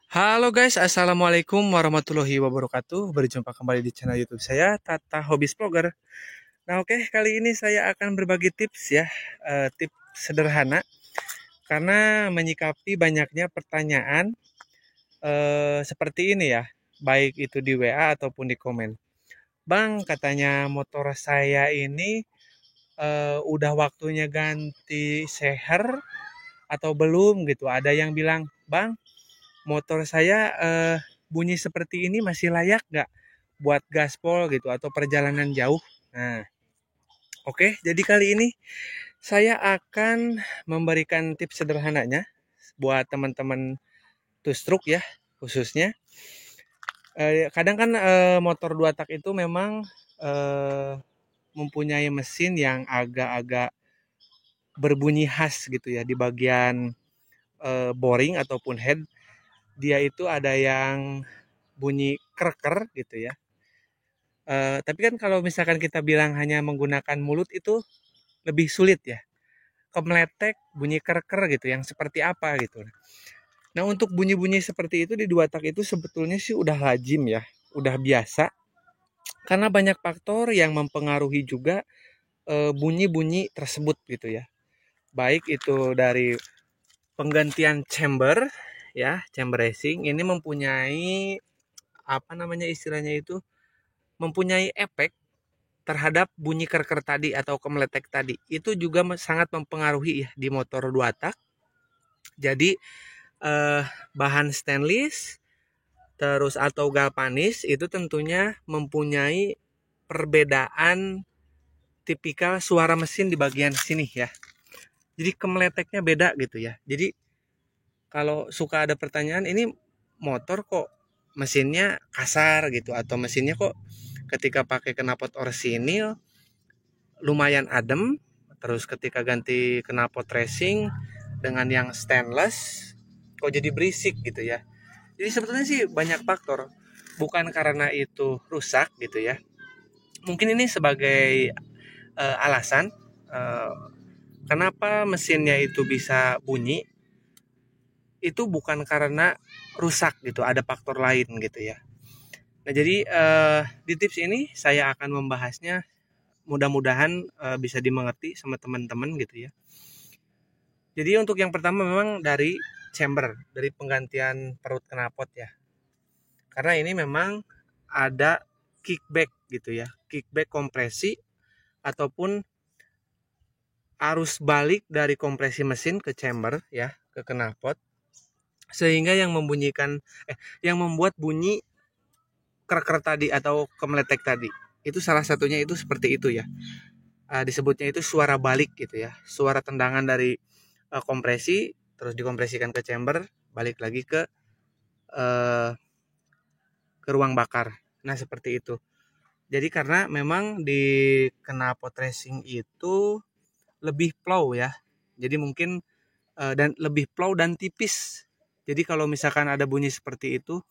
Halo guys, assalamualaikum warahmatullahi wabarakatuh. Berjumpa kembali di channel YouTube saya, Tata Hobbies Vlogger. Nah, oke, kali ini saya akan berbagi tips ya, tips sederhana karena menyikapi banyaknya pertanyaan seperti ini ya, baik itu di WA ataupun di komen. Bang, katanya motor saya ini udah waktunya ganti seher atau belum gitu. Ada yang bilang, Bang, motor saya bunyi seperti ini masih layak nggak buat gaspol gitu atau perjalanan jauh. Nah, oke, jadi kali ini saya akan memberikan tips sederhananya buat teman-teman two-stroke ya khususnya. Kadang kan motor dua tak itu memang eh, mempunyai mesin yang agak-agak berbunyi khas gitu ya di bagian boring ataupun head. Dia itu ada yang bunyi kreker gitu ya. Tapi kan kalau misalkan kita bilang hanya menggunakan mulut itu lebih sulit ya. Kemeletek, bunyi kereker gitu, yang seperti apa gitu. Nah, untuk bunyi-bunyi seperti itu di dua tak itu sebetulnya sih udah lazim ya, udah biasa. Karena banyak faktor yang mempengaruhi juga bunyi-bunyi tersebut gitu ya. Baik itu dari penggantian chamber ya, chamber racing ini mempunyai apa namanya istilahnya itu, mempunyai efek terhadap bunyi kerker tadi atau kemeletek tadi. Itu juga sangat mempengaruhi ya di motor dua tak. Jadi eh, bahan stainless terus atau galvanis itu tentunya mempunyai perbedaan tipikal suara mesin di bagian sini ya. Jadi kemeleteknya beda gitu ya. Jadi kalau suka ada pertanyaan, ini motor kok mesinnya kasar gitu atau mesinnya kok ketika pakai knalpot orsinil lumayan adem, terus ketika ganti knalpot racing dengan yang stainless kok jadi berisik gitu ya. Jadi sebetulnya sih banyak faktor, bukan karena itu rusak gitu ya. Mungkin ini sebagai alasan uh, kenapa mesinnya itu bisa bunyi, itu bukan karena rusak gitu, ada faktor lain gitu ya. Nah, jadi di tips ini saya akan membahasnya, mudah-mudahan bisa dimengerti sama teman-teman gitu ya. Jadi untuk yang pertama memang dari chamber, dari penggantian perut knalpot ya. Karena ini memang ada kickback gitu ya, kickback kompresi ataupun arus balik dari kompresi mesin ke chamber ya, ke knalpot, sehingga yang yang membuat bunyi kreker tadi atau kemeletek tadi. Itu salah satunya itu seperti itu ya. Disebutnya itu suara balik gitu ya. Suara tendangan dari kompresi terus dikompresikan ke chamber, balik lagi uh, ke ruang bakar. Nah, seperti itu. Jadi karena memang di knalpot racing itu lebih plow ya. Jadi mungkin dan lebih plow dan tipis. Jadi kalau misalkan ada bunyi seperti itu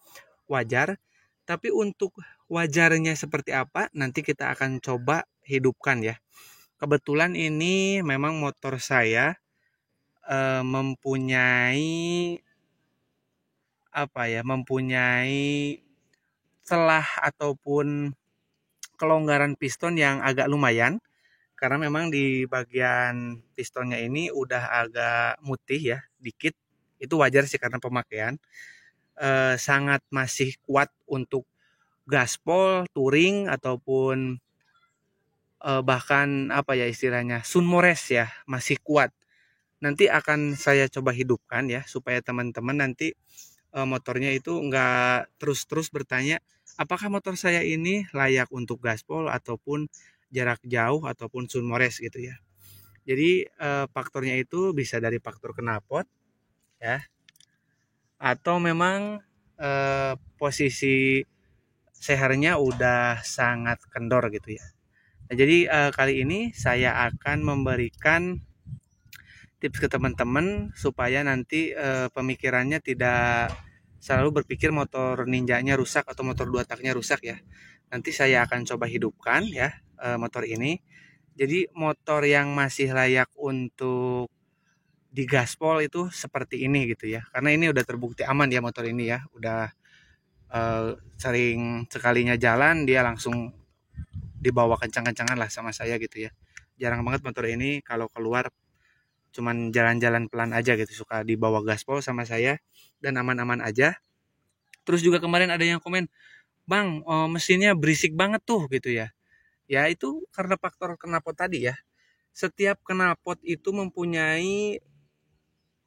wajar. Tapi untuk wajarnya seperti apa nanti kita akan coba hidupkan ya. Kebetulan ini memang motor saya mempunyai mempunyai celah ataupun kelonggaran piston yang agak lumayan, karena memang di bagian pistonnya ini udah agak mutih ya dikit. Itu wajar sih karena pemakaian. Sangat masih kuat untuk gaspol, touring ataupun bahkan apa ya istilahnya sunmores ya, masih kuat. Nanti akan saya coba hidupkan ya supaya teman-teman nanti motornya itu nggak terus-terus bertanya apakah motor saya ini layak untuk gaspol ataupun jarak jauh ataupun sunmores gitu ya. Jadi faktornya itu bisa dari faktor knalpot ya, atau memang posisi sehernya udah sangat kendor gitu ya. Nah, jadi kali ini saya akan memberikan tips ke teman-teman supaya nanti pemikirannya tidak selalu berpikir motor ninjanya rusak atau motor dua taknya rusak ya. Nanti saya akan coba hidupkan ya motor ini. Jadi motor yang masih layak untuk di gaspol itu seperti ini gitu ya. Karena ini udah terbukti aman ya motor ini ya. Udah sering sekalinya jalan dia langsung dibawa kencang-kencangan lah sama saya gitu ya. Jarang banget motor ini kalau keluar cuman jalan-jalan pelan aja gitu, suka dibawa gaspol sama saya dan aman-aman aja. Terus juga kemarin ada yang komen, "Bang, mesinnya berisik banget tuh," gitu ya. Ya itu karena faktor knalpot tadi ya. Setiap knalpot itu mempunyai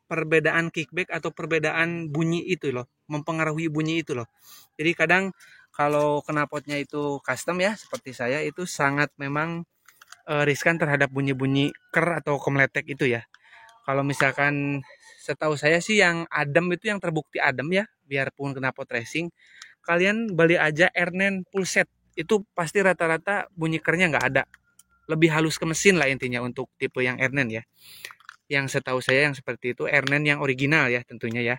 perbedaan kickback atau perbedaan bunyi itu loh, mempengaruhi bunyi itu loh. Jadi kadang kalau knalpotnya itu custom ya, seperti saya itu sangat memang riskan terhadap bunyi-bunyi ker atau komletek itu ya. Kalau misalkan setahu saya sih yang adem itu yang terbukti adem ya, biarpun knalpot racing, kalian beli aja Airnen full set. Itu pasti rata-rata bunyi kernya nggak ada. Lebih halus ke mesin lah intinya untuk tipe yang Airnen ya. Yang setahu saya yang seperti itu Airnen yang original ya tentunya ya.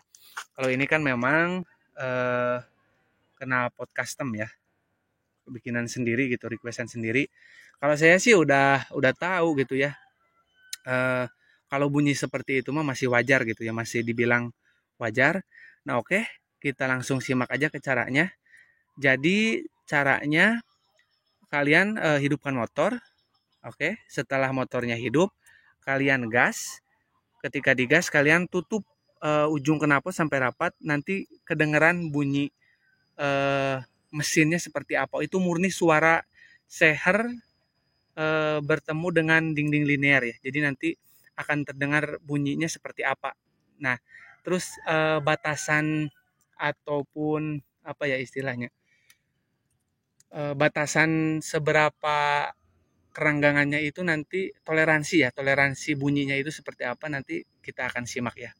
Kalau ini kan memang knalpot custom ya, bikinan sendiri gitu, requestan sendiri. Kalau saya sih udah tahu gitu ya. Kalau bunyi seperti itu mah masih wajar gitu ya, masih dibilang wajar. Nah oke, kita langsung simak aja ke caranya. Jadi caranya kalian hidupkan motor. Oke, setelah motornya hidup, kalian gas. Ketika digas, kalian tutup ujung knalpot sampai rapat. Nanti kedengeran bunyi mesinnya seperti apa. Itu murni suara seher bertemu dengan dinding linear ya. Jadi nanti akan terdengar bunyinya seperti apa. Nah, terus batasan ataupun apa ya istilahnya, batasan seberapa kerenggangannya itu nanti toleransi ya, toleransi bunyinya itu seperti apa nanti kita akan simak ya.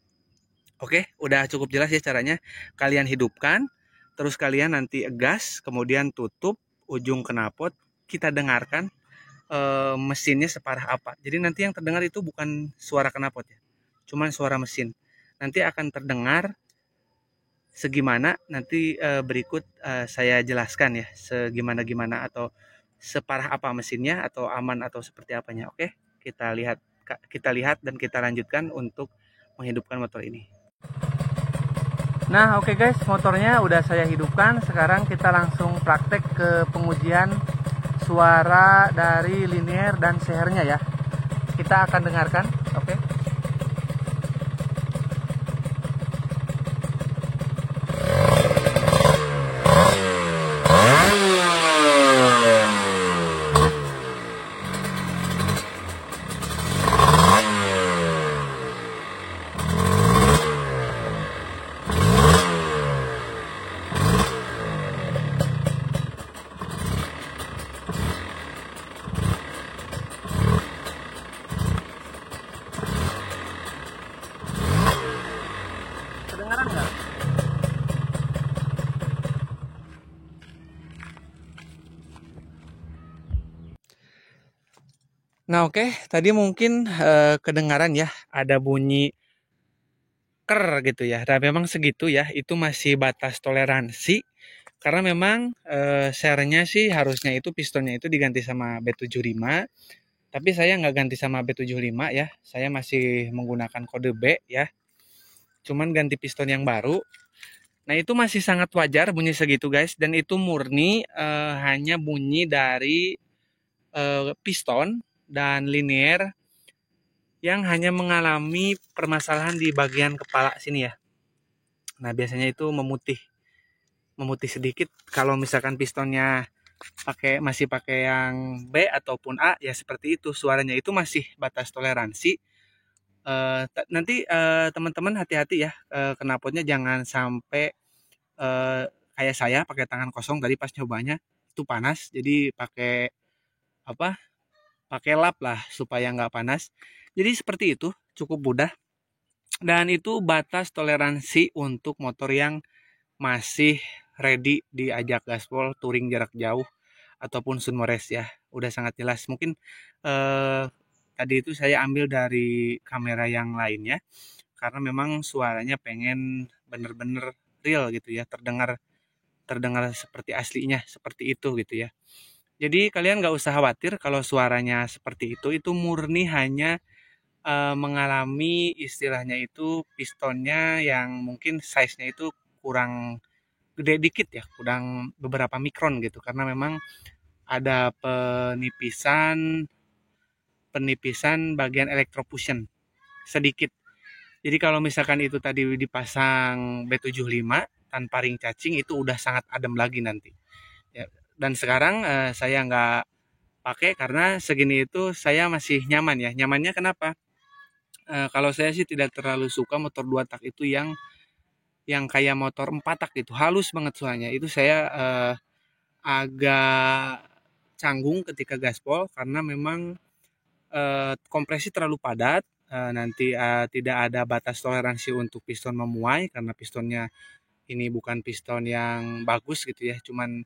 Oke, udah cukup jelas ya caranya. Kalian hidupkan, terus kalian nanti gas, kemudian tutup ujung knalpot, kita dengarkan mesinnya separah apa. Jadi nanti yang terdengar itu bukan suara knalpot ya, cuman suara mesin. Nanti akan terdengar segimana nanti berikut saya jelaskan ya, segimana atau separah apa mesinnya atau aman atau seperti apanya. Oke, kita lihat dan kita lanjutkan untuk menghidupkan motor ini. Nah, oke guys, motornya udah saya hidupkan. Sekarang kita langsung praktek ke pengujian suara dari linear dan sehernya ya. Kita akan dengarkan, oke. Kedengaran nggak? Nah oke, tadi mungkin kedengaran ya ada bunyi ker gitu ya. Dan memang segitu ya, itu masih batas toleransi. Karena memang sernya sih harusnya itu pistonnya itu diganti sama B75. Tapi saya nggak ganti sama B75 ya. Saya masih menggunakan kode B ya. Cuman ganti piston yang baru. Nah itu masih sangat wajar bunyi segitu guys. Dan itu murni hanya bunyi dari piston dan linear yang hanya mengalami permasalahan di bagian kepala sini ya. Nah biasanya itu memutih sedikit. Kalau misalkan pistonnya masih pakai yang B ataupun A ya seperti itu, suaranya itu masih batas toleransi. Nanti teman-teman hati-hati ya, knalpotnya jangan sampai kayak saya pakai tangan kosong tadi pas nyobanya itu panas, jadi pakai apa? Pakai lap lah supaya nggak panas. Jadi seperti itu, cukup mudah. Dan itu batas toleransi untuk motor yang masih ready diajak gaspol touring jarak jauh ataupun sunmo race ya. Udah sangat jelas. Mungkin tadi itu saya ambil dari kamera yang lainnya karena memang suaranya pengen bener-bener real gitu ya, terdengar seperti aslinya, seperti itu gitu ya. Jadi kalian nggak usah khawatir kalau suaranya seperti itu murni hanya mengalami istilahnya itu pistonnya yang mungkin size-nya itu kurang gede dikit ya, kurang beberapa mikron gitu, karena memang ada penipisan penipisan bagian electrofusion sedikit. Jadi kalau misalkan itu tadi dipasang B75 tanpa ring cacing itu udah sangat adem lagi nanti. Ya, dan sekarang saya nggak pakai karena segini itu saya masih nyaman ya. Nyamannya kenapa? Kalau saya sih tidak terlalu suka motor 2 tak itu yang kayak motor 4 tak gitu, halus banget suaranya. Itu saya agak canggung ketika gaspol karena memang kompresi terlalu padat, nanti tidak ada batas toleransi untuk piston memuai karena pistonnya ini bukan piston yang bagus gitu ya, cuman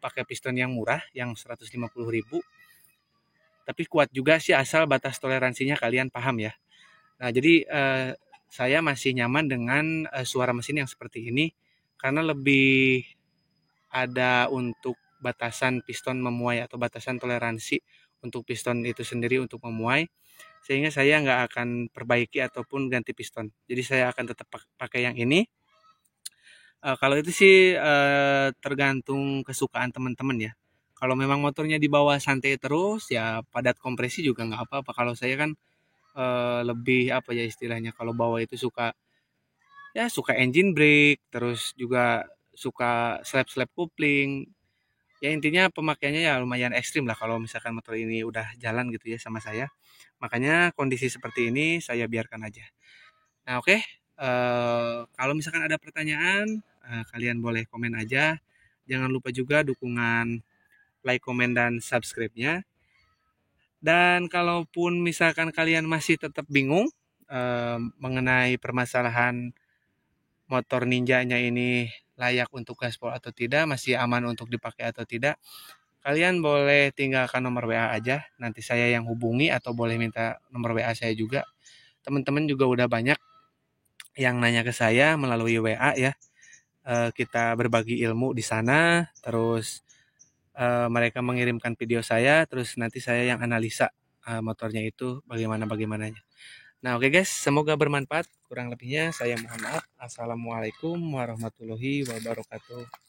pakai piston yang murah yang 150.000. Tapi kuat juga sih asal batas toleransinya kalian paham ya. Nah, jadi saya masih nyaman dengan suara mesin yang seperti ini karena lebih ada untuk batasan piston memuai atau batasan toleransi untuk piston itu sendiri untuk memuai, sehingga saya nggak akan perbaiki ataupun ganti piston. Jadi saya akan tetap pakai yang ini. Kalau itu sih tergantung kesukaan teman-teman ya. Kalau memang motornya dibawa santai terus ya padat kompresi juga nggak apa-apa. Kalau saya kan lebih apa ya istilahnya kalau bawa itu suka engine brake, terus juga suka slap-slap kopling. Ya intinya pemakaiannya ya lumayan ekstrim lah kalau misalkan motor ini udah jalan gitu ya sama saya. Makanya kondisi seperti ini saya biarkan aja. Nah, oke. Kalau misalkan ada pertanyaan, kalian boleh komen aja. Jangan lupa juga dukungan like, komen, dan subscribe-nya. Dan kalaupun misalkan kalian masih tetap bingung mengenai permasalahan motor ninjanya ini layak untuk gaspol atau tidak, masih aman untuk dipakai atau tidak, kalian boleh tinggalkan nomor WA aja. Nanti saya yang hubungi atau boleh minta nomor WA saya juga. Teman-teman juga udah banyak yang nanya ke saya melalui WA ya. Kita berbagi ilmu di sana, terus mereka mengirimkan video saya, terus nanti saya yang analisa motornya itu bagaimananya. Nah, oke guys, semoga bermanfaat. Kurang lebihnya saya mohon maaf. Assalamualaikum warahmatullahi wabarakatuh.